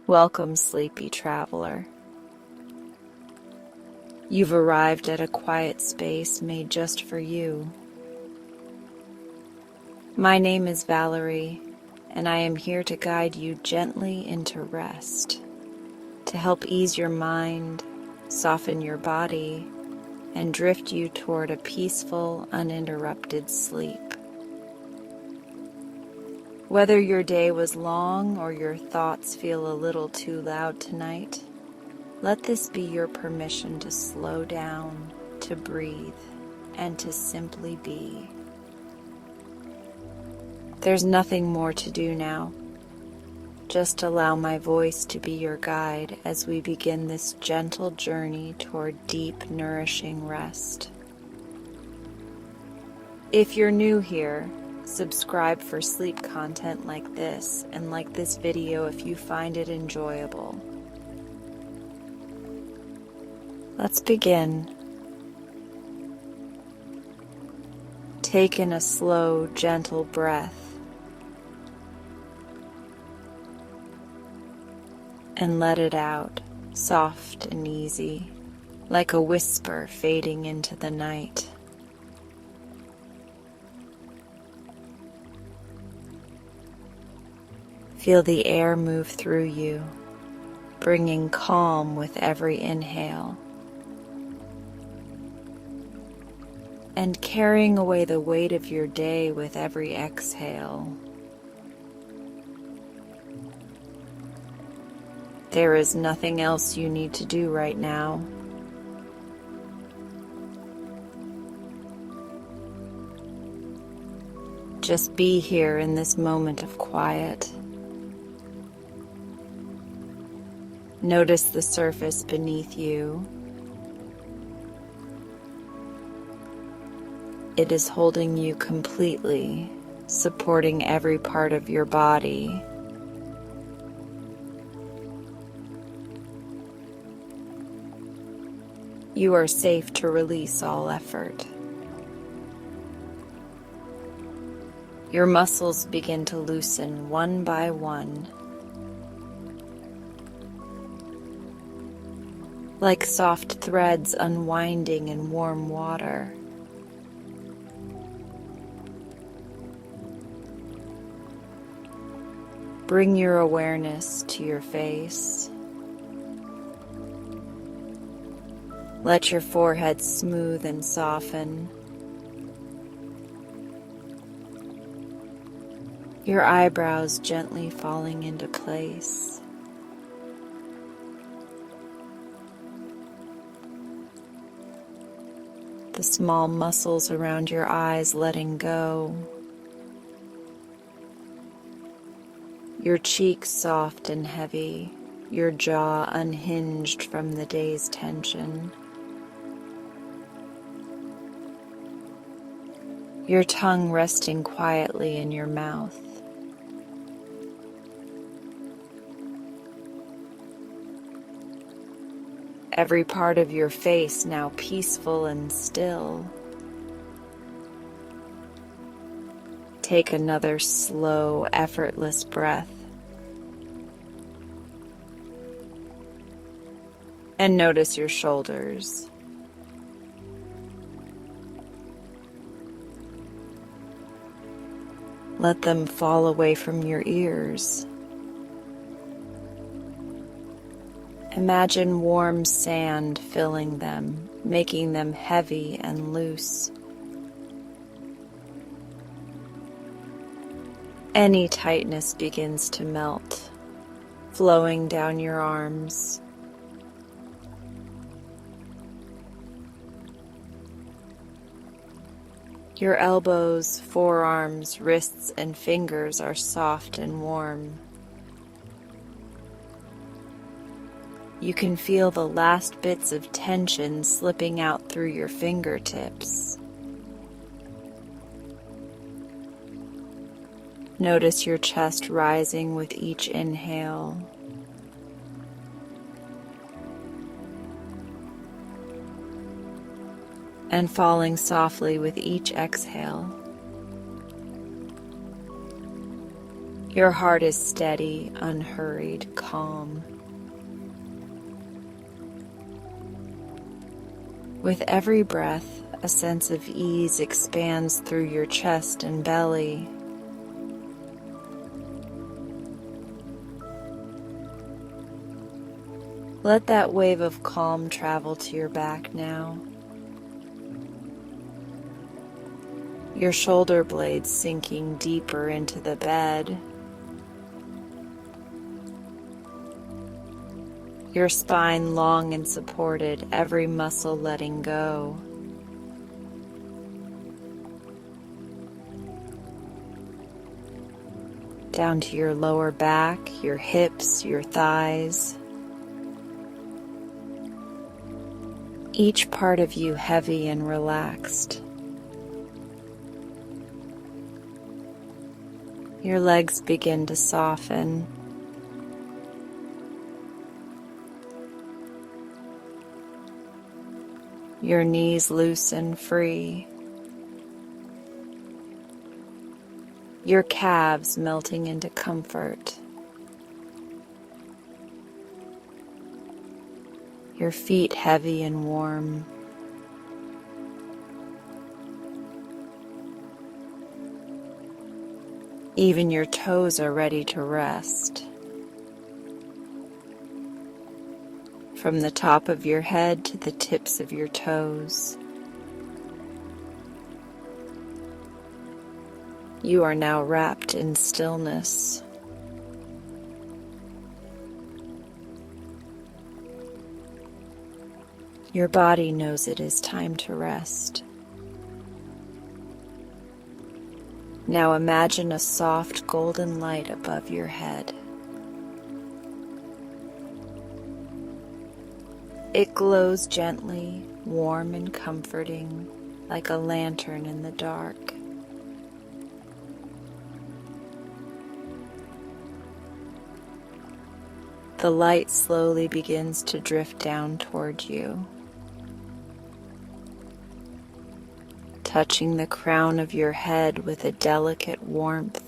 Welcome, sleepy traveler. You've arrived at a quiet space made just for you. My name is Valarie, and I am here to guide you gently into rest, to help ease your mind, soften your body, and drift you toward a peaceful, uninterrupted sleep. Whether your day was long or your thoughts feel a little too loud tonight, let this be your permission to slow down, to breathe, and to simply be. There's nothing more to do now. Just allow my voice to be your guide as we begin this gentle journey toward deep, nourishing rest. If you're new here, subscribe for sleep content like this, and like this video if you find it enjoyable. Let's begin. Take in a slow, gentle breath and let it out, soft and easy, like a whisper fading into the night. Feel the air move through you, bringing calm with every inhale, and carrying away the weight of your day with every exhale. There is nothing else you need to do right now. Just be here in this moment of quiet. Notice the surface beneath you. It is holding you completely, supporting every part of your body. You are safe to release all effort. Your muscles begin to loosen one by one, like soft threads unwinding in warm water. Bring your awareness to your face. Let your forehead smooth and soften. Your eyebrows gently falling into place. The small muscles around your eyes letting go. Your cheeks soft and heavy, your jaw unhinged from the day's tension. Your tongue resting quietly in your mouth. Every part of your face now peaceful and still. Take another slow, effortless breath. And notice your shoulders. Let them fall away from your ears. Imagine warm sand filling them, making them heavy and loose. Any tightness begins to melt, flowing down your arms. Your elbows, forearms, wrists, and fingers are soft and warm. You can feel the last bits of tension slipping out through your fingertips. Notice your chest rising with each inhale. And falling softly with each exhale. Your heart is steady, unhurried, calm. With every breath, a sense of ease expands through your chest and belly. Let that wave of calm travel to your back now. Your shoulder blades sinking deeper into the bed. Your spine long and supported, every muscle letting go. Down to your lower back, your hips, your thighs. Each part of you heavy and relaxed. Your legs begin to soften. Your knees loosen free. Your calves melting into comfort. Your feet heavy and warm. Even your toes are ready to rest. From the top of your head to the tips of your toes. You are now wrapped in stillness. Your body knows it is time to rest. Now imagine a soft golden light above your head. It glows gently, warm and comforting, like a lantern in the dark. The light slowly begins to drift down toward you, touching the crown of your head with a delicate warmth.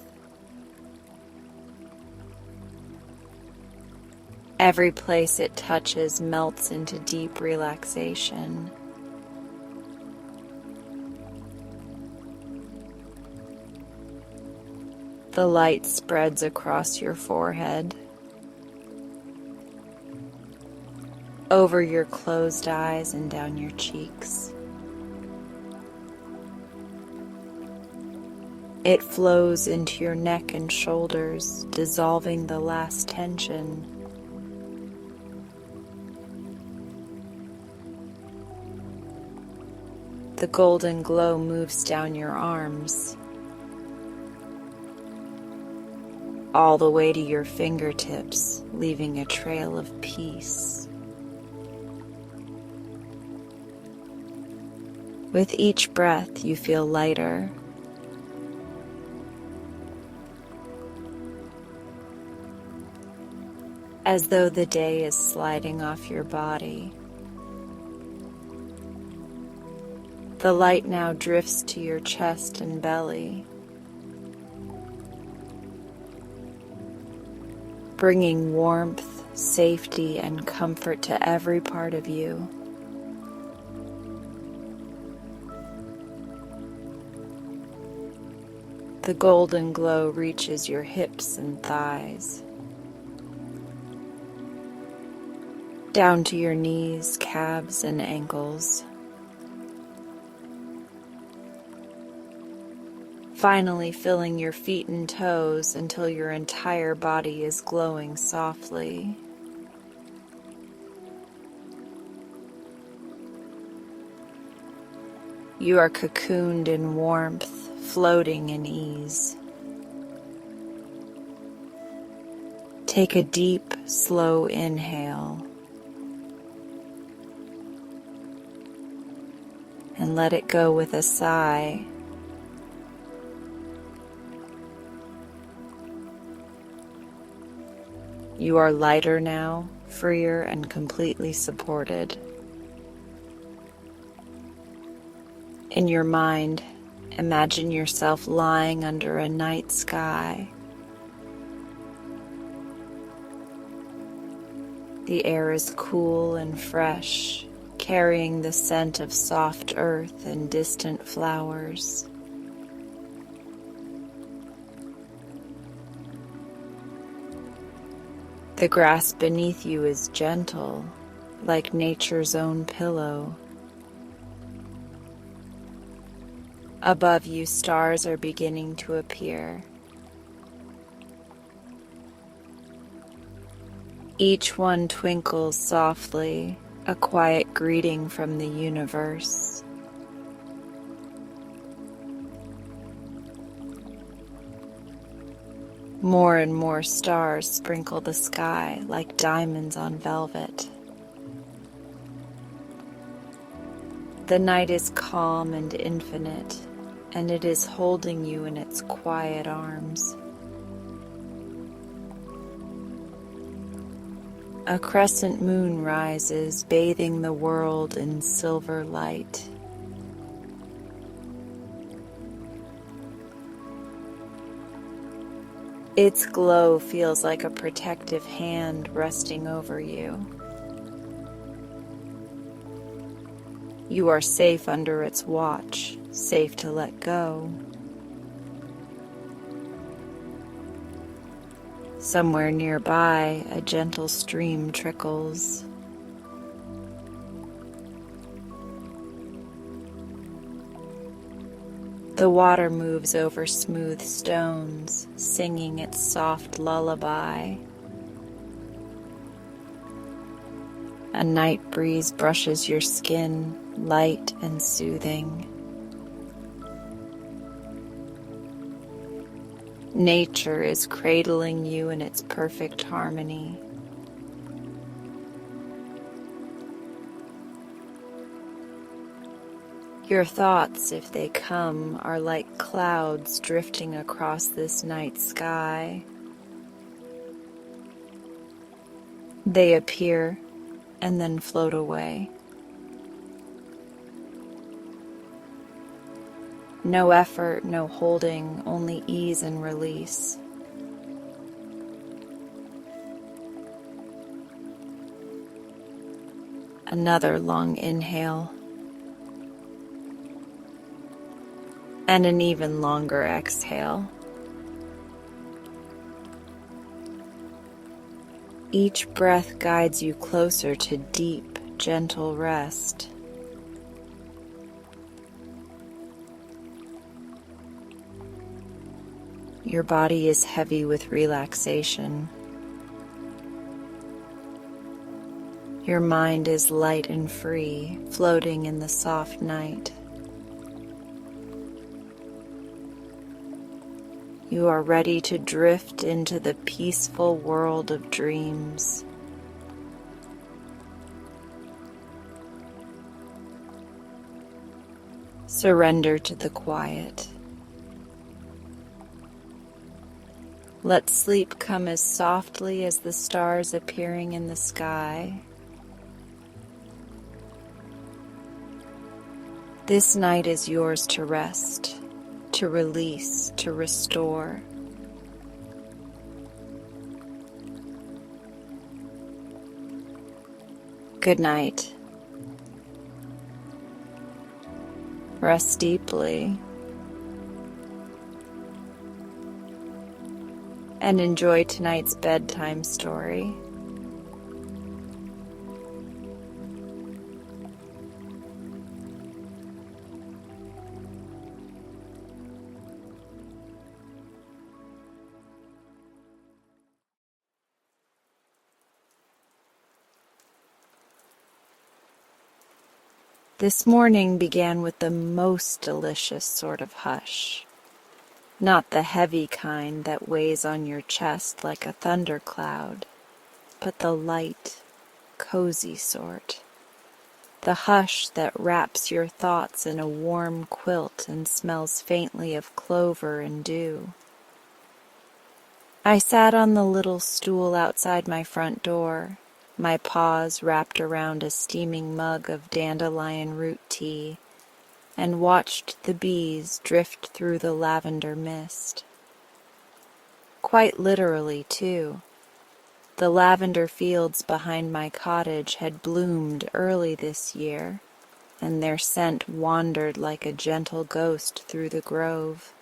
Every place it touches melts into deep relaxation. The light spreads across your forehead, over your closed eyes and down your cheeks. It flows into your neck and shoulders, dissolving the last tension. The golden glow moves down your arms, all the way to your fingertips, leaving a trail of peace. With each breath, you feel lighter, as though the day is sliding off your body. The light now drifts to your chest and belly, bringing warmth, safety, and comfort to every part of you. The golden glow reaches your hips and thighs, down to your knees, calves, and ankles. Finally filling your feet and toes until your entire body is glowing softly. You are cocooned in warmth, floating in ease. Take a deep, slow inhale and let it go with a sigh. You are lighter now, freer and completely supported. In your mind, imagine yourself lying under a night sky, The air is cool and fresh, carrying the scent of soft earth and distant flowers. The grass beneath you is gentle, like nature's own pillow. Above you, stars are beginning to appear. Each one twinkles softly, a quiet greeting from the universe. More and more stars sprinkle the sky like diamonds on velvet. The night is calm and infinite, and it is holding you in its quiet arms. A crescent moon rises, bathing the world in silver light. Its glow feels like a protective hand resting over you. You are safe under its watch, safe to let go. Somewhere nearby, a gentle stream trickles. The water moves over smooth stones, singing its soft lullaby. A night breeze brushes your skin, light and soothing. Nature is cradling you in its perfect harmony. Your thoughts, if they come, are like clouds drifting across this night sky. They appear and then float away. No effort, no holding, only ease and release. Another long inhale. And an even longer exhale. Each breath guides you closer to deep, gentle rest. Your body is heavy with relaxation. Your mind is light and free, floating in the soft night. You are ready to drift into the peaceful world of dreams. Surrender to the quiet. Let sleep come as softly as the stars appearing in the sky. This night is yours to rest, to release, to restore. Good night. Rest deeply and enjoy tonight's bedtime story. This morning began with the most delicious sort of hush. Not the heavy kind that weighs on your chest like a thundercloud, but the light, cozy sort. The hush that wraps your thoughts in a warm quilt and smells faintly of clover and dew. I sat on the little stool outside my front door, my paws wrapped around a steaming mug of dandelion root tea, and watched the bees drift through the lavender mist. Quite literally, too. The lavender fields behind my cottage had bloomed early this year, and their scent wandered like a gentle ghost through the grove.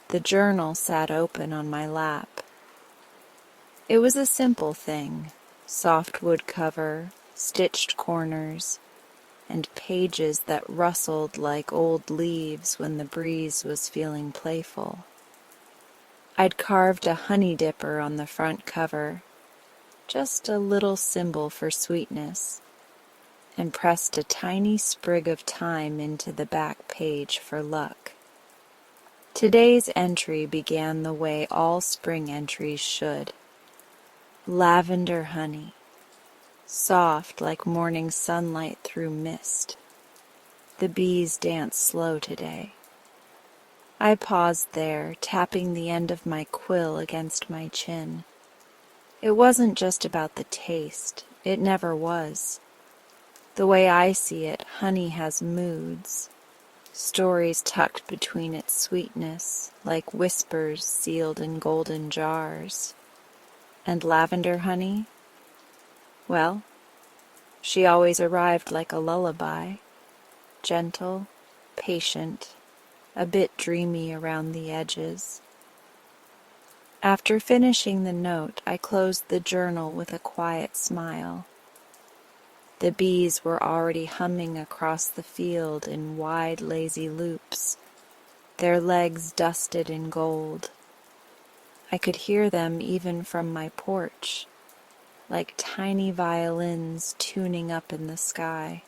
The journal sat open on my lap. It was a simple thing, soft wood cover, stitched corners, and pages that rustled like old leaves when the breeze was feeling playful. I'd carved a honey dipper on the front cover, just a little symbol for sweetness, and pressed a tiny sprig of thyme into the back page for luck. Today's entry began the way all spring entries should. Lavender honey, soft like morning sunlight through mist. The bees dance slow today. I paused there, tapping the end of my quill against my chin. It wasn't just about the taste. It never was. The way I see it, honey has moods, stories tucked between its sweetness, like whispers sealed in golden jars. And lavender honey? Well, she always arrived like a lullaby, gentle, patient, a bit dreamy around the edges. After finishing the note, I closed the journal with a quiet smile. The bees were already humming across the field in wide, lazy loops, their legs dusted in gold. I could hear them even from my porch, like tiny violins tuning up in the sky.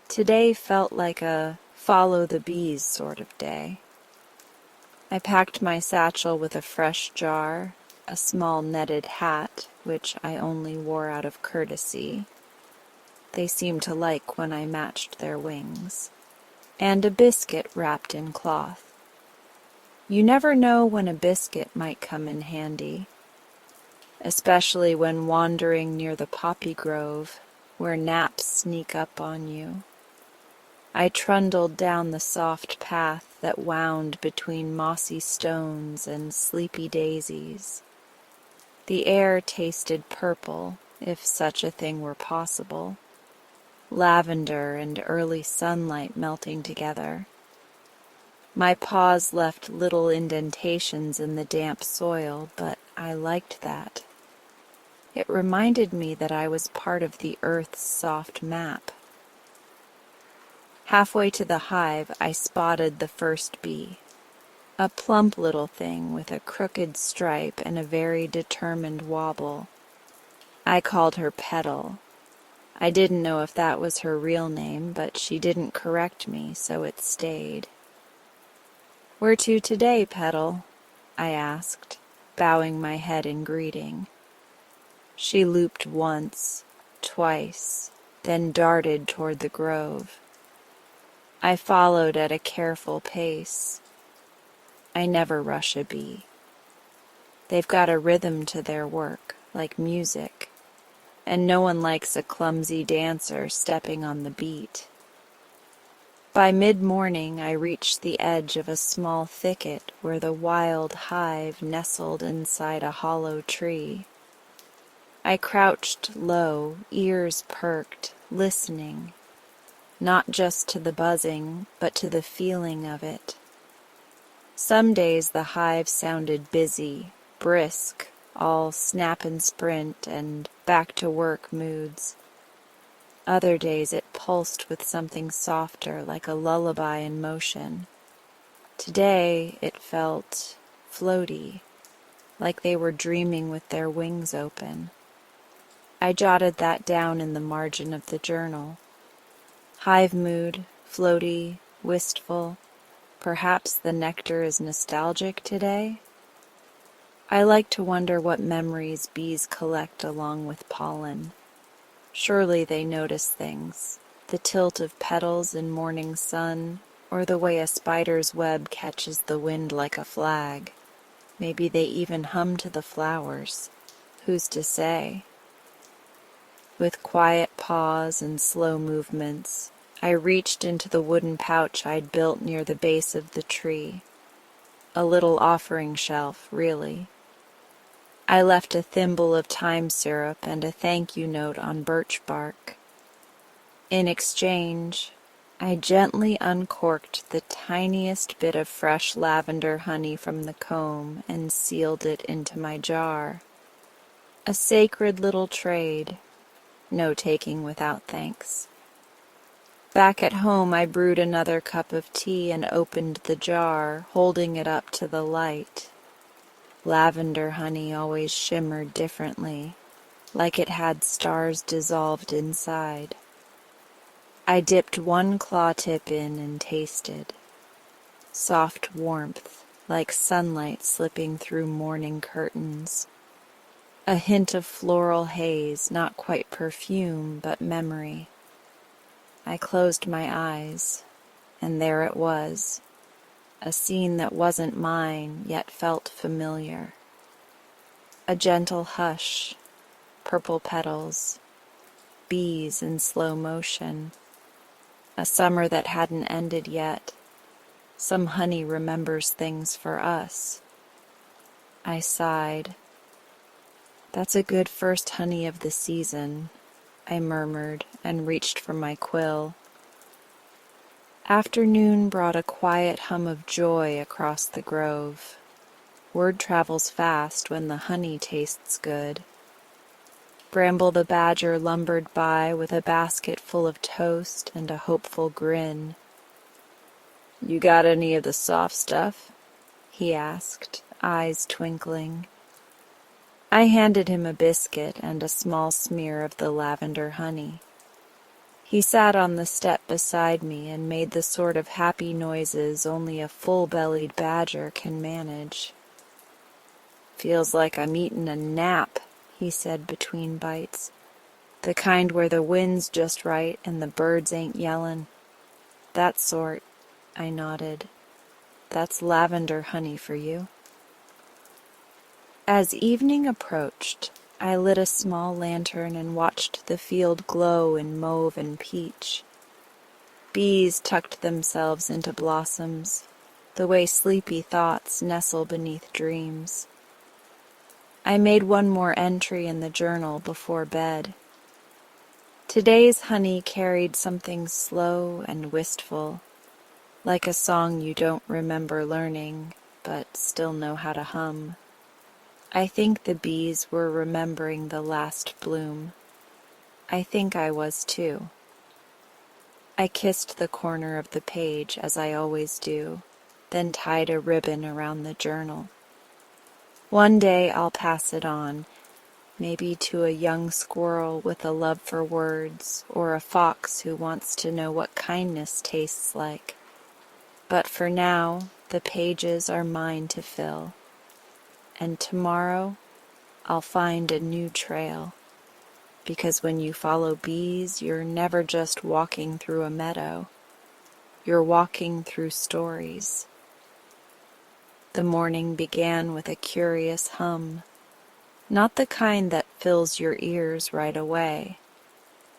Today felt like a follow the bees sort of day. I packed my satchel with a fresh jar, a small netted hat, which I only wore out of courtesy. They seemed to like when I matched their wings, and a biscuit wrapped in cloth. You never know when a biscuit might come in handy, especially when wandering near the poppy grove, where naps sneak up on you. I trundled down the soft path that wound between mossy stones and sleepy daisies. The air tasted purple, if such a thing were possible, lavender and early sunlight melting together. My paws left little indentations in the damp soil, but I liked that. It reminded me that I was part of the earth's soft map. Halfway to the hive, I spotted the first bee, a plump little thing with a crooked stripe and a very determined wobble. I called her Petal. I didn't know if that was her real name, but she didn't correct me, so it stayed. "Where to today, Petal?" I asked, bowing my head in greeting. She looped once, twice, then darted toward the grove. I followed at a careful pace. I never rush a bee. They've got a rhythm to their work, like music, and no one likes a clumsy dancer stepping on the beat. By mid-morning, I reached the edge of a small thicket where the wild hive nestled inside a hollow tree. I crouched low, ears perked, listening, not just to the buzzing, but to the feeling of it. Some days the hive sounded busy, brisk, all snap and sprint and back-to-work moods. Other days it pulsed with something softer, like a lullaby in motion. Today it felt floaty, like they were dreaming with their wings open. I jotted that down in the margin of the journal. Hive mood, floaty, wistful. Perhaps the nectar is nostalgic today? I like to wonder what memories bees collect along with pollen. Surely they notice things, the tilt of petals in morning sun, or the way a spider's web catches the wind like a flag. Maybe they even hum to the flowers. Who's to say? With quiet pause and slow movements, I reached into the wooden pouch I'd built near the base of the tree. A little offering shelf, really. I left a thimble of thyme syrup and a thank you note on birch bark. In exchange, I gently uncorked the tiniest bit of fresh lavender honey from the comb and sealed it into my jar. A sacred little trade, no taking without thanks. Back at home, I brewed another cup of tea and opened the jar, holding it up to the light. Lavender honey always shimmered differently, like it had stars dissolved inside. I dipped one claw tip in and tasted. Soft warmth, like sunlight slipping through morning curtains. A hint of floral haze, not quite perfume, but memory. I closed my eyes, and there it was, a scene that wasn't mine, yet felt familiar. A gentle hush, purple petals, bees in slow motion. A summer that hadn't ended yet. Some honey remembers things for us. I sighed. That's a good first honey of the season, I murmured and reached for my quill. Afternoon brought a quiet hum of joy across the grove. Word travels fast when the honey tastes good. Bramble the badger lumbered by with a basket full of toast and a hopeful grin. "You got any of the soft stuff?" he asked, eyes twinkling. I handed him a biscuit and a small smear of the lavender honey. He sat on the step beside me and made the sort of happy noises only a full-bellied badger can manage. "Feels like I'm eatin' a nap," he said between bites. "The kind where the wind's just right and the birds ain't yellin'." "That sort," I nodded. "That's lavender honey for you." As evening approached, I lit a small lantern and watched the field glow in mauve and peach. Bees tucked themselves into blossoms, the way sleepy thoughts nestle beneath dreams. I made one more entry in the journal before bed. Today's honey carried something slow and wistful, like a song you don't remember learning, but still know how to hum. I think the bees were remembering the last bloom. I think I was too. I kissed the corner of the page, as I always do, then tied a ribbon around the journal. One day I'll pass it on, maybe to a young squirrel with a love for words, or a fox who wants to know what kindness tastes like. But for now, the pages are mine to fill. And tomorrow, I'll find a new trail. Because when you follow bees, you're never just walking through a meadow. You're walking through stories. The morning began with a curious hum, not the kind that fills your ears right away,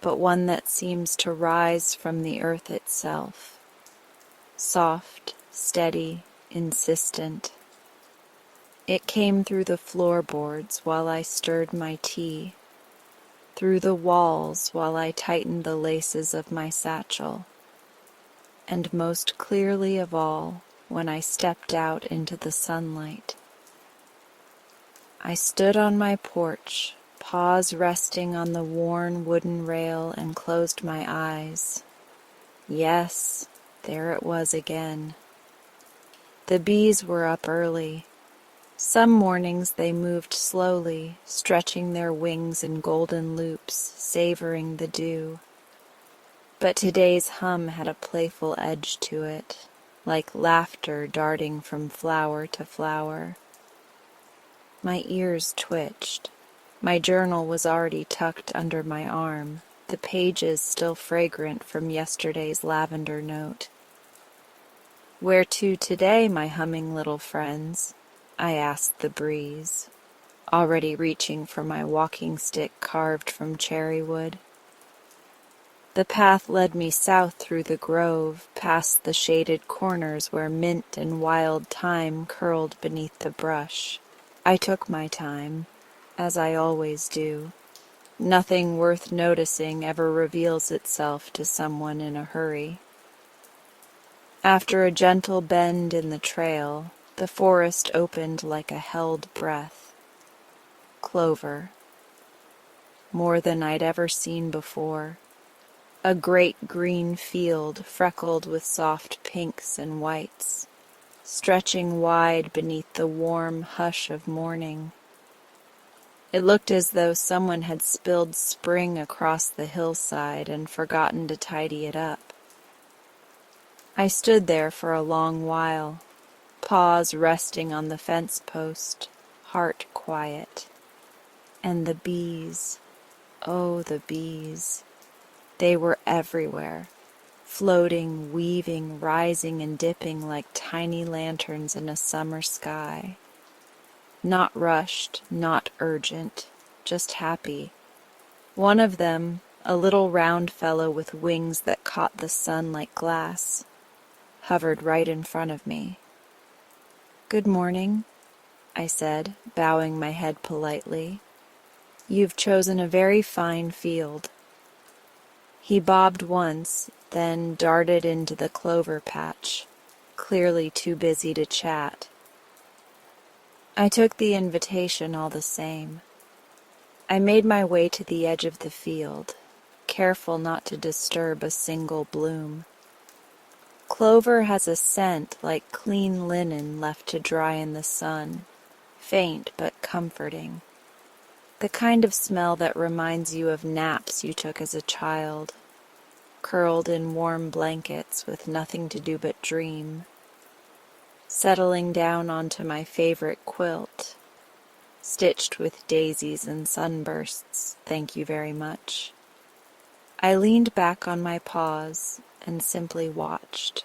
but one that seems to rise from the earth itself. Soft, steady, insistent. It came through the floorboards while I stirred my tea, through the walls while I tightened the laces of my satchel, and most clearly of all when I stepped out into the sunlight. I stood on my porch, paws resting on the worn wooden rail, and closed my eyes. Yes, there it was again. The bees were up early. Some mornings they moved slowly, stretching their wings in golden loops, savoring the dew. But today's hum had a playful edge to it, like laughter darting from flower to flower. My ears twitched. My journal was already tucked under my arm, the pages still fragrant from yesterday's lavender note. "Where to today, my humming little friends?" I asked the breeze, already reaching for my walking stick carved from cherry wood. The path led me south through the grove, past the shaded corners where mint and wild thyme curled beneath the brush. I took my time, as I always do. Nothing worth noticing ever reveals itself to someone in a hurry. After a gentle bend in the trail, the forest opened like a held breath. Clover. More than I'd ever seen before. A great green field freckled with soft pinks and whites, stretching wide beneath the warm hush of morning. It looked as though someone had spilled spring across the hillside and forgotten to tidy it up. I stood there for a long while, paws resting on the fence post, heart quiet. And the bees, oh, the bees. They were everywhere, floating, weaving, rising and dipping like tiny lanterns in a summer sky. Not rushed, not urgent, just happy. One of them, a little round fellow with wings that caught the sun like glass, hovered right in front of me. "Good morning," I said, bowing my head politely. "You've chosen a very fine field." He bobbed once, then darted into the clover patch, clearly too busy to chat. I took the invitation all the same. I made my way to the edge of the field, careful not to disturb a single bloom. Clover has a scent like clean linen left to dry in the sun, faint but comforting. The kind of smell that reminds you of naps you took as a child, curled in warm blankets with nothing to do but dream. Settling down onto my favorite quilt, stitched with daisies and sunbursts, thank you very much. I leaned back on my paws and simply watched.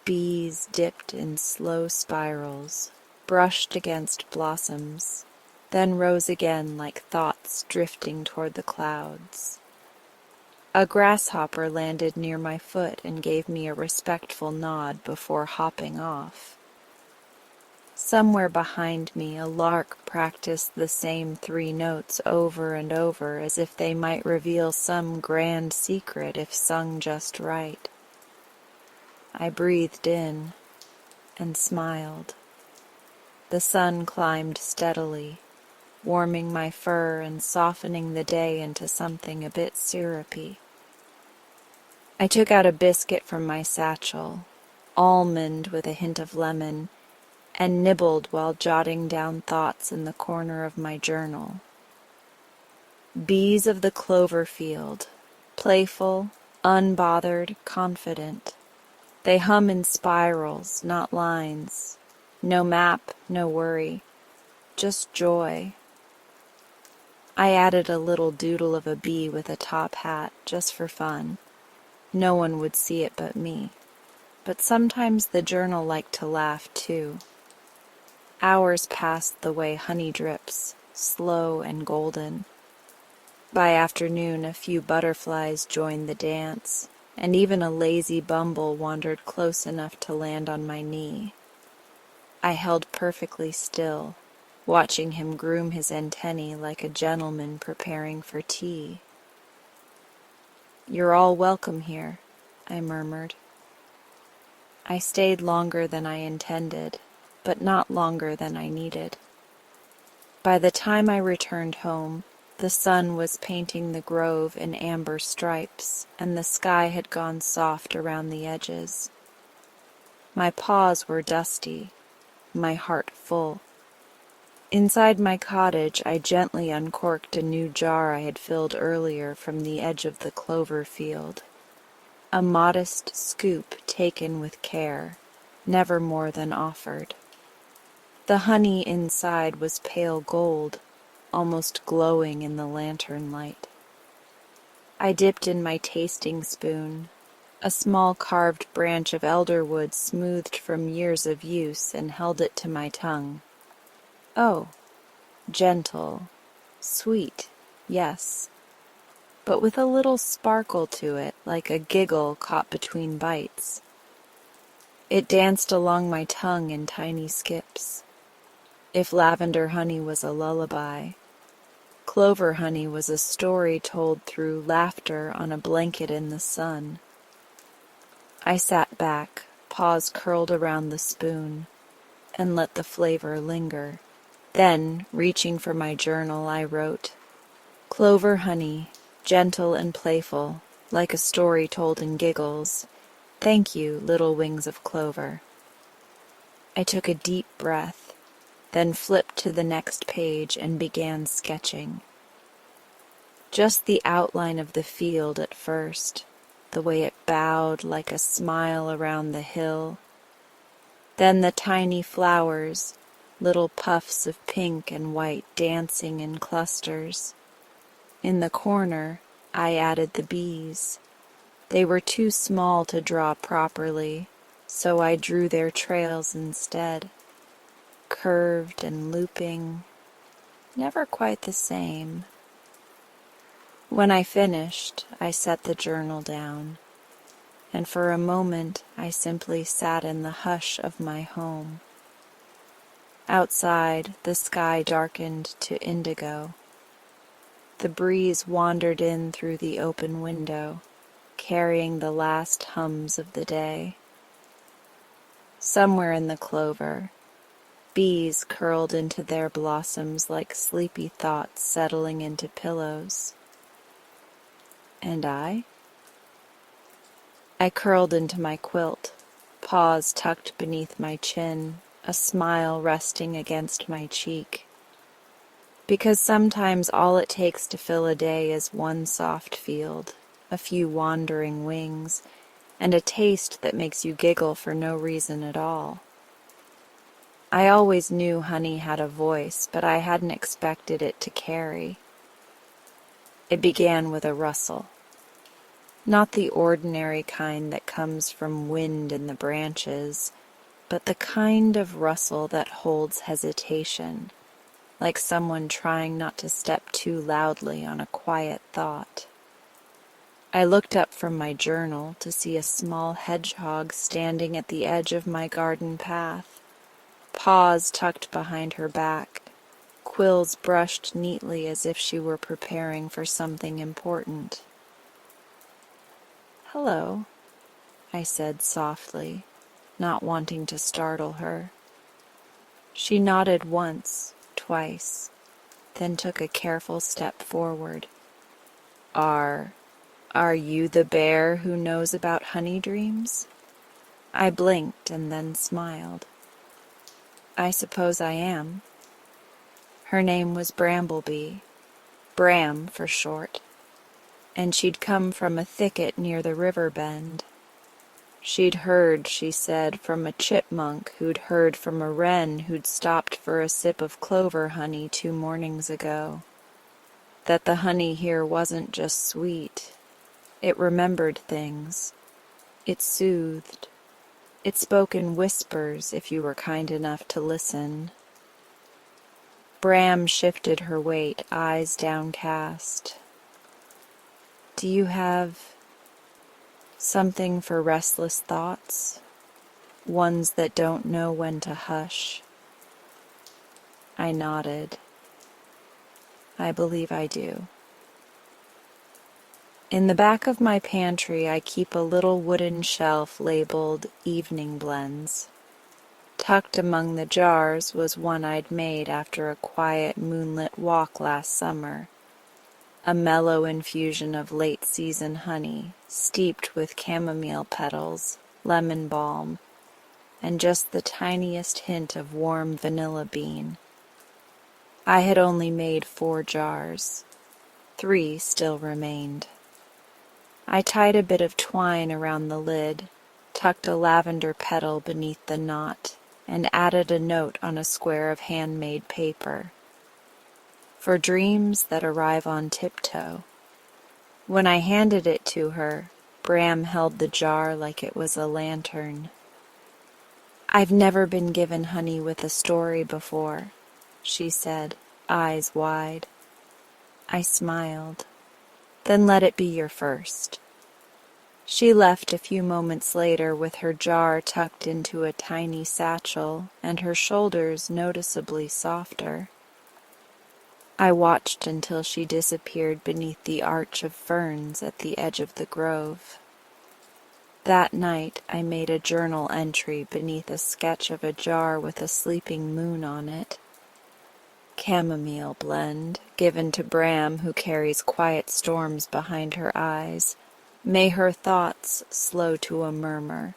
Bees dipped in slow spirals, brushed against blossoms, then rose again like thoughts drifting toward the clouds. A grasshopper landed near my foot and gave me a respectful nod before hopping off. Somewhere behind me a lark practiced the same 3 notes over and over as if they might reveal some grand secret if sung just right. I breathed in and smiled. The sun climbed steadily, warming my fur and softening the day into something a bit syrupy. I took out a biscuit from my satchel, almond with a hint of lemon, and nibbled while jotting down thoughts in the corner of my journal. Bees of the clover field, playful, unbothered, confident. They hum in spirals, not lines. No map, no worry, just joy. I added a little doodle of a bee with a top hat, just for fun. No one would see it but me. But sometimes the journal liked to laugh, too. Hours passed the way honey drips, slow and golden. By afternoon, a few butterflies joined the dance, and even a lazy bumble wandered close enough to land on my knee. I held perfectly still, watching him groom his antennae like a gentleman preparing for tea. "You're all welcome here," I murmured. I stayed longer than I intended, but not longer than I needed. By the time I returned home, the sun was painting the grove in amber stripes, and the sky had gone soft around the edges. My paws were dusty, my heart full. Inside my cottage, I gently uncorked a new jar I had filled earlier from the edge of the clover field. A modest scoop taken with care, never more than offered. The honey inside was pale gold, almost glowing in the lantern light. I dipped in my tasting spoon, a small carved branch of elderwood smoothed from years of use, and held it to my tongue. Oh, gentle, sweet, yes, but with a little sparkle to it, like a giggle caught between bites. It danced along my tongue in tiny skips. If lavender honey was a lullaby, clover honey was a story told through laughter on a blanket in the sun. I sat back, paws curled around the spoon, and let the flavor linger. Then, reaching for my journal, I wrote, "Clover honey, gentle and playful, like a story told in giggles. Thank you, little wings of clover." I took a deep breath, then flipped to the next page and began sketching. Just the outline of the field at first, the way it bowed like a smile around the hill. Then the tiny flowers, little puffs of pink and white dancing in clusters. In the corner, I added the bees. They were too small to draw properly, so I drew their trails instead, curved and looping, never quite the same. When I finished, I set the journal down, and for a moment I simply sat in the hush of my home. Outside, the sky darkened to indigo. The breeze wandered in through the open window, carrying the last hums of the day. Somewhere in the clover, bees curled into their blossoms like sleepy thoughts settling into pillows. And I curled into my quilt, paws tucked beneath my chin, a smile resting against my cheek. Because sometimes all it takes to fill a day is one soft field, a few wandering wings, and a taste that makes you giggle for no reason at all. I always knew honey had a voice, but I hadn't expected it to carry. It began with a rustle. Not the ordinary kind that comes from wind in the branches, but the kind of rustle that holds hesitation, like someone trying not to step too loudly on a quiet thought. I looked up from my journal to see a small hedgehog standing at the edge of my garden path, paws tucked behind her back, quills brushed neatly as if she were preparing for something important. "Hello," I said softly, not wanting to startle her. She nodded once, twice, then took a careful step forward. Are you the bear who knows about honey dreams?" I blinked and then smiled. "I suppose I am." Her name was Bramblebee, Bram for short, and she'd come from a thicket near the river bend. She'd heard, she said, from a chipmunk who'd heard from a wren who'd stopped for a sip of clover honey 2 mornings ago, that the honey here wasn't just sweet. It remembered things. It soothed. It spoke in whispers if you were kind enough to listen. Bram shifted her weight, eyes downcast. "Do you have something for restless thoughts? Ones that don't know when to hush?" I nodded. "I believe I do." In the back of my pantry, I keep a little wooden shelf labeled Evening Blends. Tucked among the jars was one I'd made after a quiet moonlit walk last summer, a mellow infusion of late-season honey, steeped with chamomile petals, lemon balm, and just the tiniest hint of warm vanilla bean. I had only made 4 jars. 3 still remained. I tied a bit of twine around the lid, tucked a lavender petal beneath the knot, and added a note on a square of handmade paper. "For dreams that arrive on tiptoe." When I handed it to her, Bram held the jar like it was a lantern. "I've never been given honey with a story before," she said, eyes wide. I smiled. "Then let it be your first." She left a few moments later with her jar tucked into a tiny satchel and her shoulders noticeably softer. I watched until she disappeared beneath the arch of ferns at the edge of the grove. That night I made a journal entry beneath a sketch of a jar with a sleeping moon on it. Chamomile blend, given to Bram, who carries quiet storms behind her eyes. May her thoughts slow to a murmur.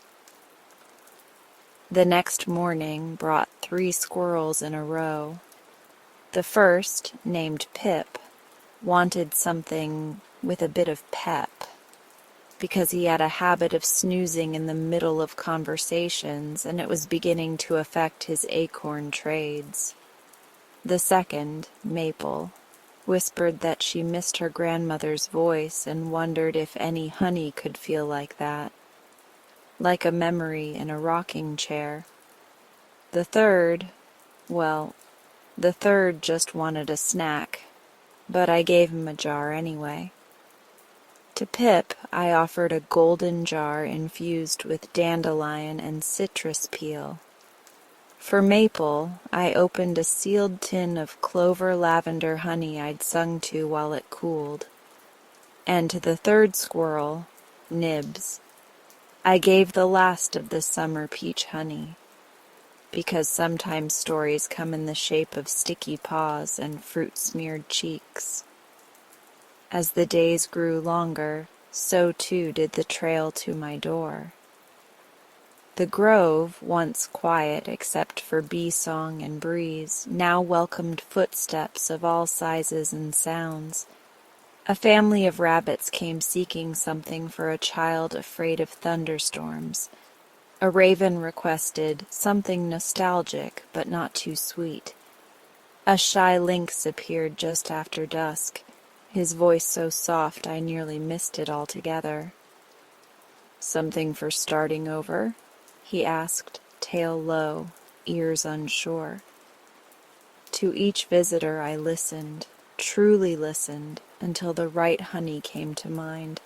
The next morning brought 3 squirrels in a row. The first, named Pip, wanted something with a bit of pep, because he had a habit of snoozing in the middle of conversations, and it was beginning to affect his acorn trades. The second, Maple, whispered that she missed her grandmother's voice and wondered if any honey could feel like that, like a memory in a rocking chair. The third, well, the third just wanted a snack, but I gave him a jar anyway. To Pip, I offered a golden jar infused with dandelion and citrus peel. For Maple, I opened a sealed tin of clover lavender honey I'd sung to while it cooled. And to the third squirrel, Nibs, I gave the last of the summer peach honey, because sometimes stories come in the shape of sticky paws and fruit-smeared cheeks. As the days grew longer, so too did the trail to my door. The grove, once quiet except for bee song and breeze, now welcomed footsteps of all sizes and sounds. A family of rabbits came seeking something for a child afraid of thunderstorms. A raven requested something nostalgic but not too sweet. A shy lynx appeared just after dusk, his voice so soft I nearly missed it altogether. "Something for starting over?" he asked, tail low, ears unsure. To each visitor I listened, truly listened, until the right honey came to mind,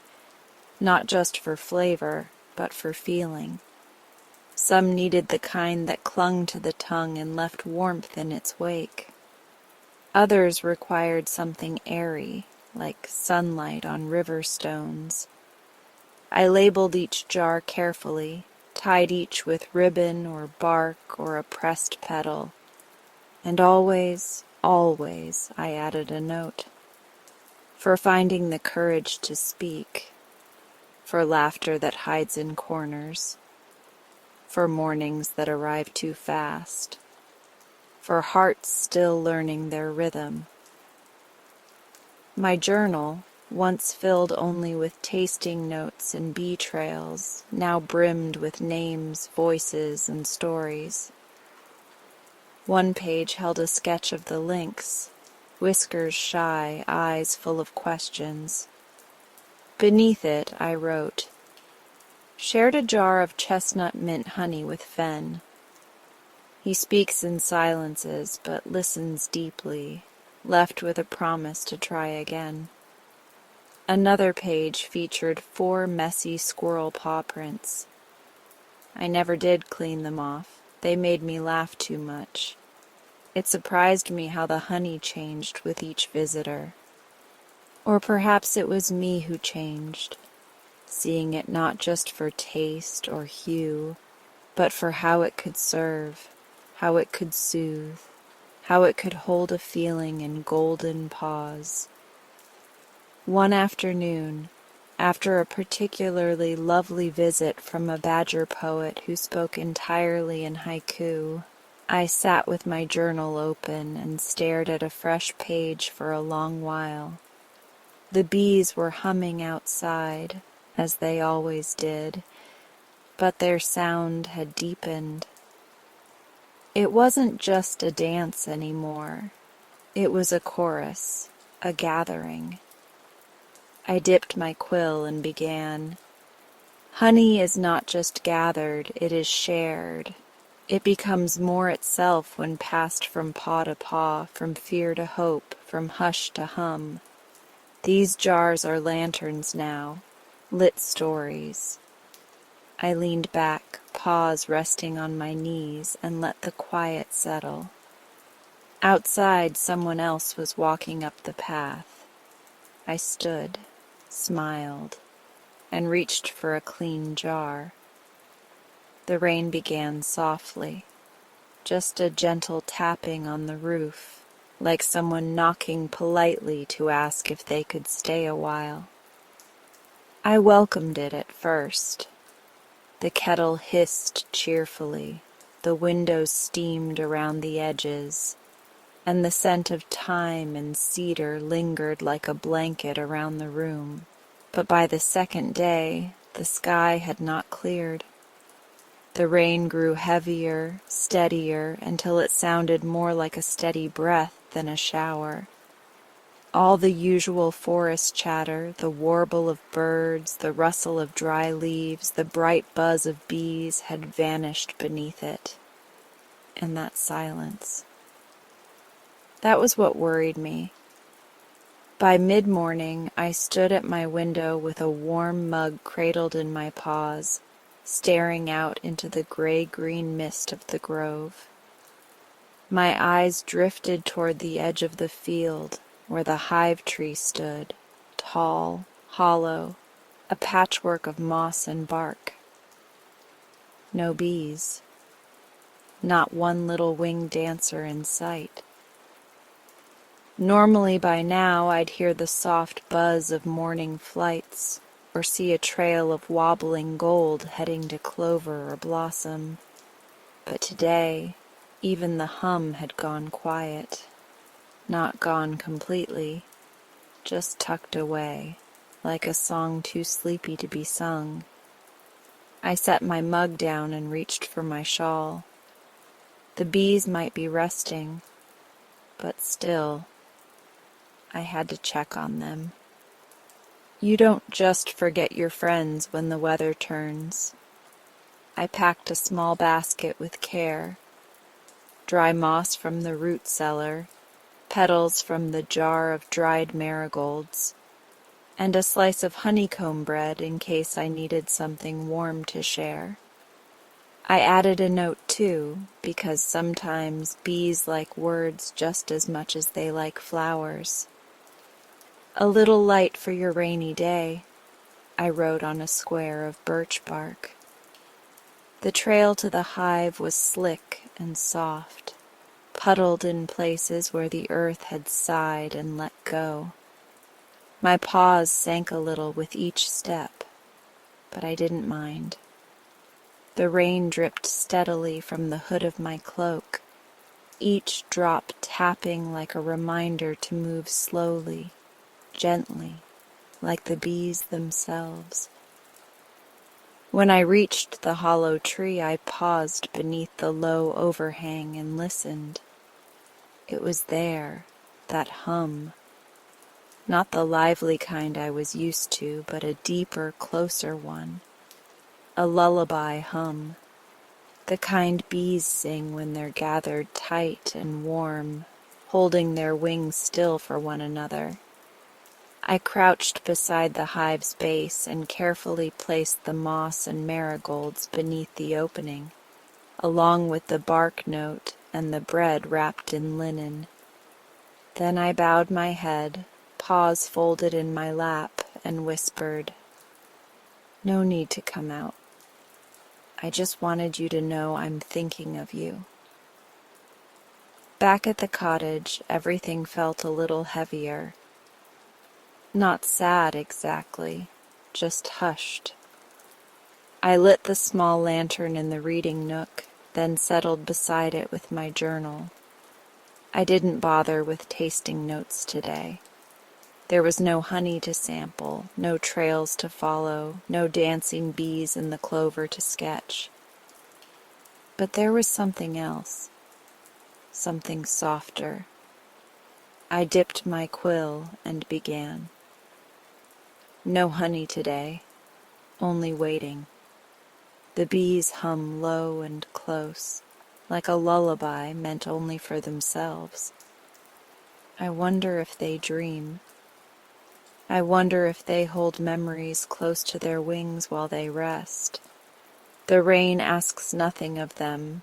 not just for flavor, but for feeling. Some needed the kind that clung to the tongue and left warmth in its wake. Others required something airy, like sunlight on river stones. I labeled each jar carefully, tied each with ribbon or bark or a pressed petal. And always, always, I added a note. For finding the courage to speak. For laughter that hides in corners. For mornings that arrive too fast. For hearts still learning their rhythm. My journal, once filled only with tasting notes and bee trails, now brimmed with names, voices, and stories. One page held a sketch of the lynx, whiskers shy, eyes full of questions. Beneath it I wrote, "Shared a jar of chestnut mint honey with Fen. He speaks in silences, but listens deeply, left with a promise to try again." Another page featured 4 messy squirrel paw prints. I never did clean them off. They made me laugh too much. It surprised me how the honey changed with each visitor. Or perhaps it was me who changed, seeing it not just for taste or hue, but for how it could serve, how it could soothe, how it could hold a feeling in golden pause. One afternoon, after a particularly lovely visit from a badger poet who spoke entirely in haiku, I sat with my journal open and stared at a fresh page for a long while. The bees were humming outside, as they always did, but their sound had deepened. It wasn't just a dance anymore. It was a chorus, a gathering. I dipped my quill and began. Honey is not just gathered, it is shared. It becomes more itself when passed from paw to paw, from fear to hope, from hush to hum. These jars are lanterns now, lit stories. I leaned back, paws resting on my knees, and let the quiet settle. Outside, someone else was walking up the path. I stood, smiled, and reached for a clean jar. The rain began softly, just a gentle tapping on the roof, like someone knocking politely to ask if they could stay a while. I welcomed it at first. The kettle hissed cheerfully, the windows steamed around the edges, and the scent of thyme and cedar lingered like a blanket around the room. But by the second day, the sky had not cleared. The rain grew heavier, steadier, until it sounded more like a steady breath than a shower. All the usual forest chatter, the warble of birds, the rustle of dry leaves, the bright buzz of bees had vanished beneath it. And that silence. That was what worried me. By mid-morning, I stood at my window with a warm mug cradled in my paws, staring out into the gray-green mist of the grove. My eyes drifted toward the edge of the field, where the hive tree stood, tall, hollow, a patchwork of moss and bark. No bees. Not one little winged dancer in sight. Normally by now I'd hear the soft buzz of morning flights, or see a trail of wobbling gold heading to clover or blossom. But today, even the hum had gone quiet. Not gone completely, just tucked away, like a song too sleepy to be sung. I set my mug down and reached for my shawl. The bees might be resting, but still, I had to check on them. You don't just forget your friends when the weather turns. I packed a small basket with care. Dry moss from the root cellar, petals from the jar of dried marigolds, and a slice of honeycomb bread in case I needed something warm to share. I added a note too, because sometimes bees like words just as much as they like flowers. A little light for your rainy day, I wrote on a square of birch bark. The trail to the hive was slick and soft, puddled in places where the earth had sighed and let go. My paws sank a little with each step, but I didn't mind. The rain dripped steadily from the hood of my cloak, each drop tapping like a reminder to move slowly, gently, like the bees themselves. When I reached the hollow tree, I paused beneath the low overhang and listened. It was there, that hum. Not the lively kind I was used to, but a deeper, closer one. A lullaby hum. The kind bees sing when they're gathered tight and warm, holding their wings still for one another. I crouched beside the hive's base and carefully placed the moss and marigolds beneath the opening, along with the bark note and the bread wrapped in linen. Then I bowed my head, paws folded in my lap, and whispered, "No need to come out. I just wanted you to know I'm thinking of you." Back at the cottage, everything felt a little heavier. Not sad exactly, just hushed. I lit the small lantern in the reading nook, then settled beside it with my journal. I didn't bother with tasting notes today. There was no honey to sample, no trails to follow, no dancing bees in the clover to sketch. But there was something else, something softer. I dipped my quill and began. No honey today, only waiting. The bees hum low and close, like a lullaby meant only for themselves. I wonder if they dream. I wonder if they hold memories close to their wings while they rest. The rain asks nothing of them,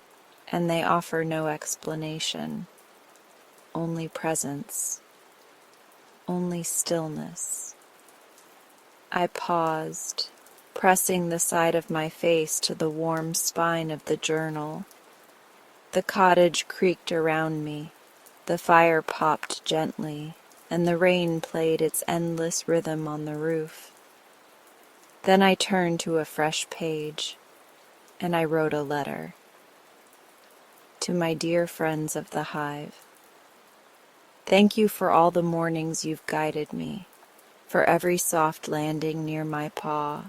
and they offer no explanation, only presence, only stillness. I paused, pressing the side of my face to the warm spine of the journal. The cottage creaked around me, the fire popped gently, and the rain played its endless rhythm on the roof. Then I turned to a fresh page, and I wrote a letter. To my dear friends of the hive. Thank you for all the mornings you've guided me, for every soft landing near my paw,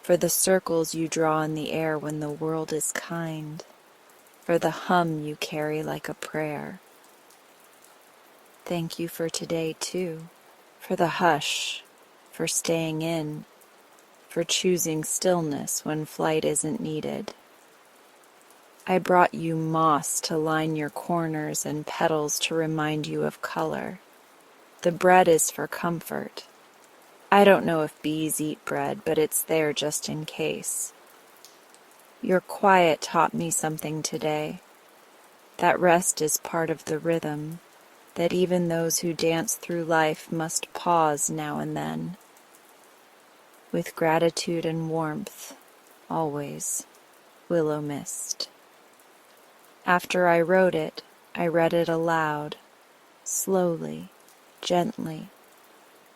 for the circles you draw in the air when the world is kind, for the hum you carry like a prayer. Thank you for today, too, for the hush, for staying in, for choosing stillness when flight isn't needed. I brought you moss to line your corners and petals to remind you of color. The bread is for comfort. I don't know if bees eat bread, but it's there just in case. Your quiet taught me something today. That rest is part of the rhythm, that even those who dance through life must pause now and then. With gratitude and warmth, always, Willow Mist. After I wrote it, I read it aloud, slowly, gently,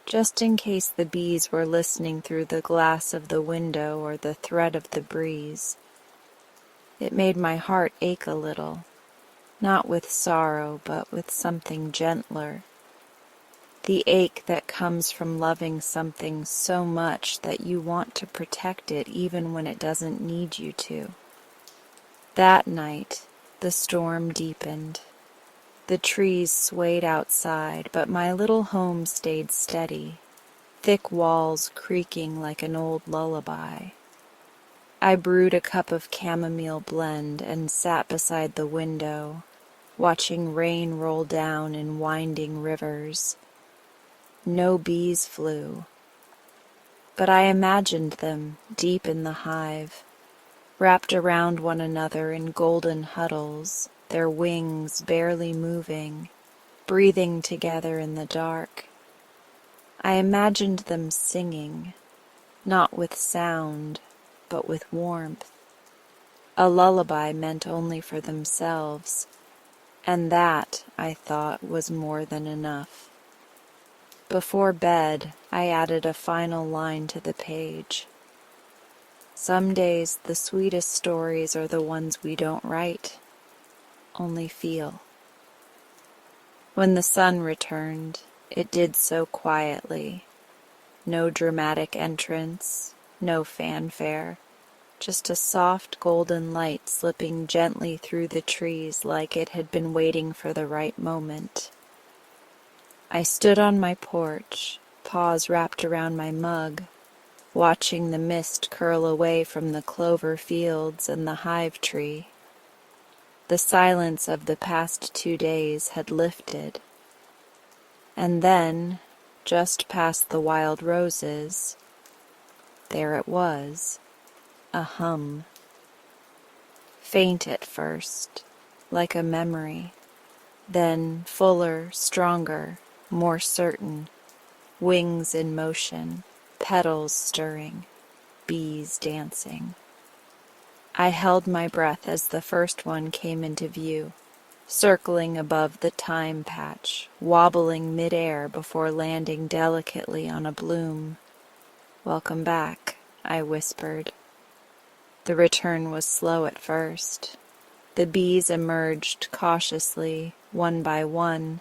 just in case the bees were listening through the glass of the window or the thread of the breeze. It made my heart ache a little, not with sorrow, but with something gentler. The ache that comes from loving something so much that you want to protect it even when it doesn't need you to. That night, the storm deepened. The trees swayed outside, but my little home stayed steady, thick walls creaking like an old lullaby. I brewed a cup of chamomile blend and sat beside the window, watching rain roll down in winding rivers. No bees flew, but I imagined them deep in the hive, wrapped around one another in golden huddles, their wings barely moving, breathing together in the dark. I imagined them singing, not with sound, but with warmth. A lullaby meant only for themselves, and that, I thought, was more than enough. Before bed, I added a final line to the page. Some days the sweetest stories are the ones we don't write, only feel. When the sun returned, it did so quietly. No dramatic entrance, no fanfare, just a soft golden light slipping gently through the trees like it had been waiting for the right moment. I stood on my porch, paws wrapped around my mug, watching the mist curl away from the clover fields and the hive tree. The silence of the past 2 days had lifted. And then, just past the wild roses, there it was, a hum. Faint at first, like a memory, then fuller, stronger, more certain, wings in motion, petals stirring, bees dancing. I held my breath as the first one came into view, circling above the thyme patch, wobbling mid-air before landing delicately on a bloom. "Welcome back," I whispered. The return was slow at first. The bees emerged cautiously, one by one,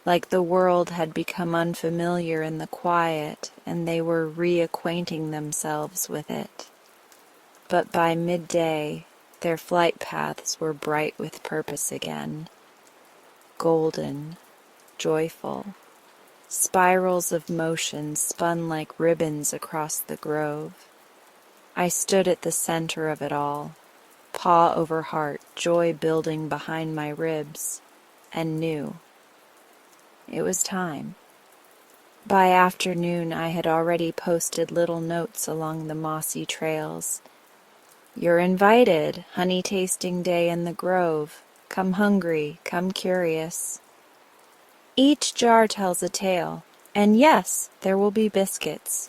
like the world had become unfamiliar in the quiet and they were reacquainting themselves with it. But by midday, their flight paths were bright with purpose again, golden, joyful. Spirals of motion spun like ribbons across the grove. I stood at the center of it all, paw over heart, joy building behind my ribs, and knew it was time. By afternoon, I had already posted little notes along the mossy trails. "You're invited, honey tasting day in the grove. Come hungry, come curious. Each jar tells a tale, and yes, there will be biscuits.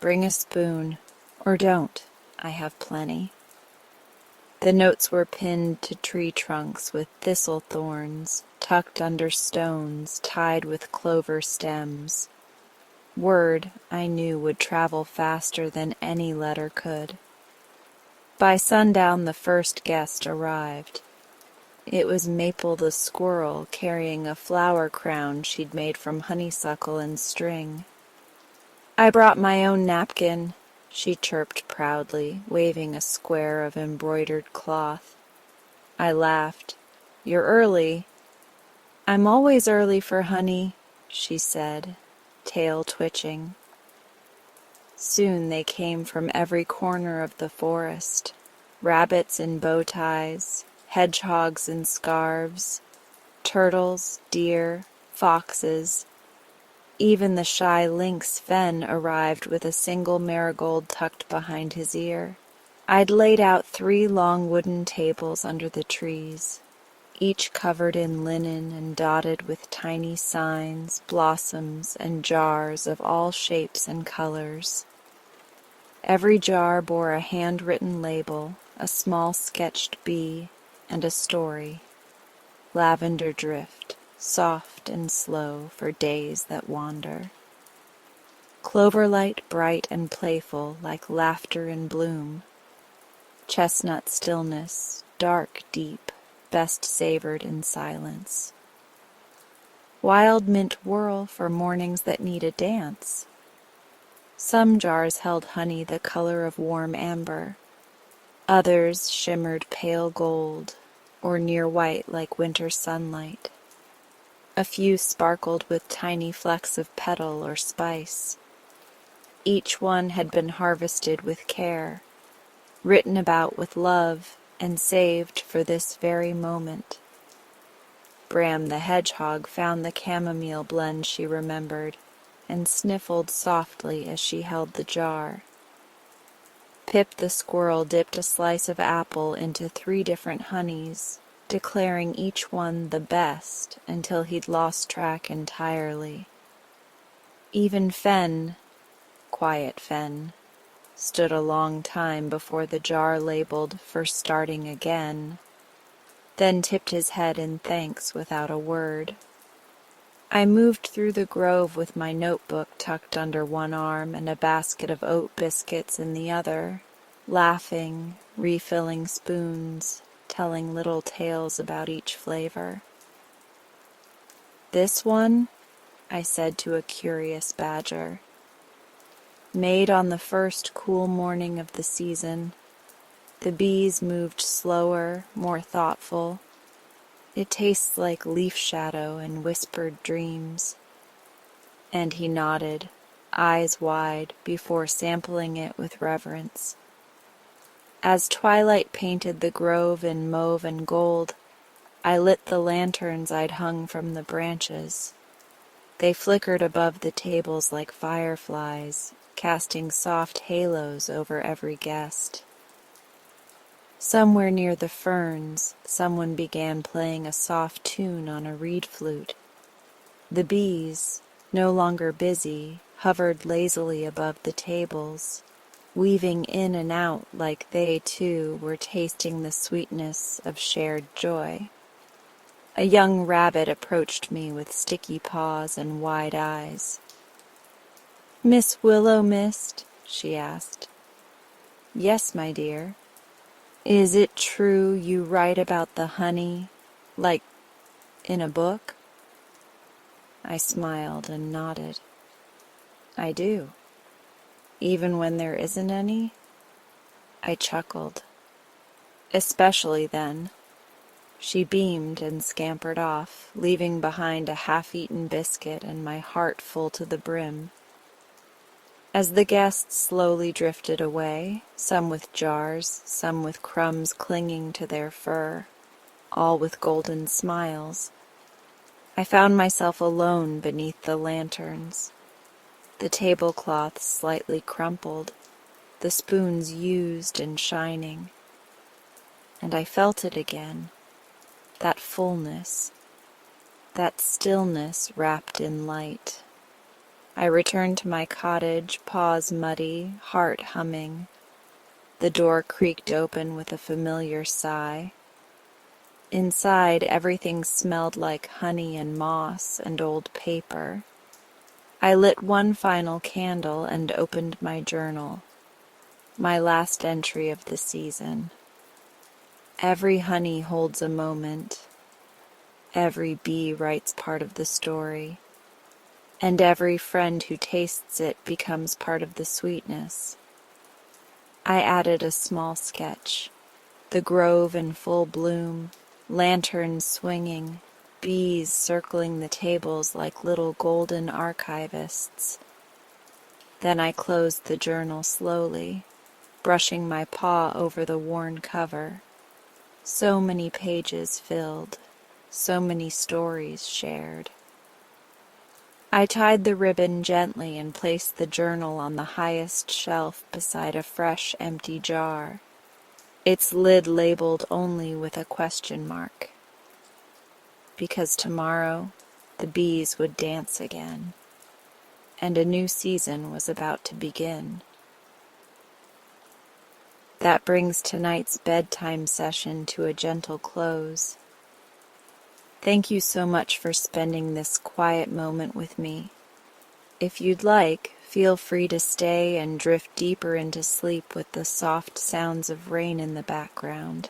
Bring a spoon, or don't, I have plenty." The notes were pinned to tree trunks with thistle thorns, tucked under stones, tied with clover stems. Word, I knew, would travel faster than any letter could. By sundown, the first guest arrived. It was Maple the squirrel, carrying a flower crown she'd made from honeysuckle and string. "I brought my own napkin," she chirped proudly, waving a square of embroidered cloth. I laughed. "You're early." "I'm always early for honey," she said, tail twitching. Soon they came from every corner of the forest, rabbits in bow ties, hedgehogs in scarves, turtles, deer, foxes. Even the shy lynx Fen arrived with a single marigold tucked behind his ear. I'd laid out 3 long wooden tables under the trees, each covered in linen and dotted with tiny signs, blossoms, and jars of all shapes and colors. Every jar bore a handwritten label, a small sketched bee, and a story. Lavender drift, soft and slow for days that wander. Cloverlight bright and playful like laughter in bloom. Chestnut stillness, dark deep, best savored in silence. Wild mint whirl for mornings that need a dance. Some jars held honey the color of warm amber. Others shimmered pale gold, or near white like winter sunlight. A few sparkled with tiny flecks of petal or spice. Each one had been harvested with care, written about with love, and saved for this very moment. Bram the hedgehog found the chamomile blend she remembered, and sniffled softly as she held the jar. Pip the squirrel dipped a slice of apple into 3 different honeys, declaring each one the best until he'd lost track entirely. Even Fen, quiet Fen, stood a long time before the jar labeled for starting again, then tipped his head in thanks without a word. I moved through the grove with my notebook tucked under one arm and a basket of oat biscuits in the other, laughing, refilling spoons, telling little tales about each flavor. "This one," I said to a curious badger, "made on the first cool morning of the season. The bees moved slower, more thoughtful. It tastes like leaf shadow and whispered dreams." And he nodded, eyes wide, before sampling it with reverence. As twilight painted the grove in mauve and gold, I lit the lanterns I'd hung from the branches. They flickered above the tables like fireflies, casting soft halos over every guest. Somewhere near the ferns, someone began playing a soft tune on a reed flute. The bees, no longer busy, hovered lazily above the tables, weaving in and out like they, too, were tasting the sweetness of shared joy. A young rabbit approached me with sticky paws and wide eyes. "Miss Willow Mist?" she asked. "Yes, my dear." "Is it true you write about the honey, like in a book?" I smiled and nodded. "I do. Even when there isn't any?" I chuckled. "Especially then." She beamed and scampered off, leaving behind a half-eaten biscuit and my heart full to the brim. As the guests slowly drifted away, some with jars, some with crumbs clinging to their fur, all with golden smiles, I found myself alone beneath the lanterns, the tablecloth slightly crumpled, the spoons used and shining, and I felt it again, that fullness, that stillness wrapped in light. I returned to my cottage, paws muddy, heart humming. The door creaked open with a familiar sigh. Inside, everything smelled like honey and moss and old paper. I lit one final candle and opened my journal, my last entry of the season. Every honey holds a moment. Every bee writes part of the story. And every friend who tastes it becomes part of the sweetness. I added a small sketch, the grove in full bloom, lanterns swinging, bees circling the tables like little golden archivists. Then I closed the journal slowly, brushing my paw over the worn cover. So many pages filled, so many stories shared. I tied the ribbon gently and placed the journal on the highest shelf beside a fresh, empty jar, its lid labeled only with a question mark. Because tomorrow the bees would dance again, and a new season was about to begin. That brings tonight's bedtime session to a gentle close. Thank you so much for spending this quiet moment with me. If you'd like, feel free to stay and drift deeper into sleep with the soft sounds of rain in the background.